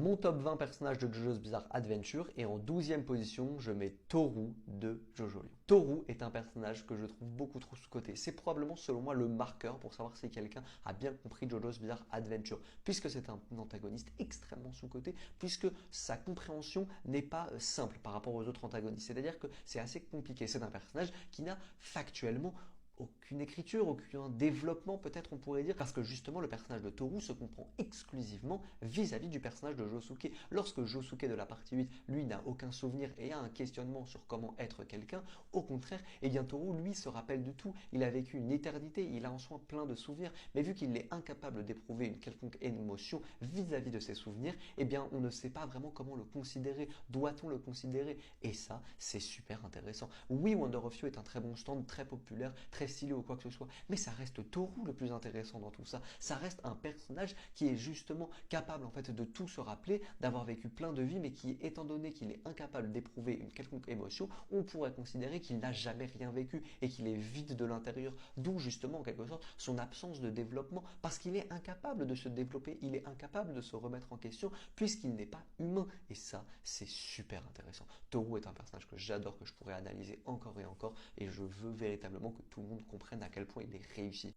mon top 20 personnages de JoJo's Bizarre Adventure et en 12e position, je mets Toru de Jojo Lion. Toru est un personnage que je trouve beaucoup trop sous-coté. C'est probablement selon moi le marqueur pour savoir si quelqu'un a bien compris JoJo's Bizarre Adventure, puisque c'est un antagoniste extrêmement sous-coté, puisque sa compréhension n'est pas simple par rapport aux autres antagonistes. C'est-à-dire que c'est assez compliqué. C'est un personnage qui n'a factuellement aucune écriture, aucun développement peut-être on pourrait dire, parce que justement le personnage de Toru se comprend exclusivement vis-à-vis du personnage de Josuke. Lorsque Josuke de la partie 8, lui n'a aucun souvenir et a un questionnement sur comment être quelqu'un, au contraire, eh bien Toru lui se rappelle de tout, il a vécu une éternité, il a en soi plein de souvenirs, mais vu qu'il est incapable d'éprouver une quelconque émotion vis-à-vis de ses souvenirs, eh bien on ne sait pas vraiment comment le considérer, doit-on le considérer? Et ça, c'est super intéressant. Oui, Wonder of You est un très bon stand, très populaire, très stylé ou quoi que ce soit, mais ça reste Toru le plus intéressant dans tout ça. Ça reste un personnage qui est justement capable en fait de tout se rappeler, d'avoir vécu plein de vies, mais qui, étant donné qu'il est incapable d'éprouver une quelconque émotion, on pourrait considérer qu'il n'a jamais rien vécu et qu'il est vide de l'intérieur. D'où justement en quelque sorte son absence de développement, parce qu'il est incapable de se développer, il est incapable de se remettre en question, puisqu'il n'est pas humain. Et ça, c'est super intéressant. Toru est un personnage que j'adore, que je pourrais analyser encore et encore, et je veux véritablement que tout le monde comprenne à quel point il est réussi.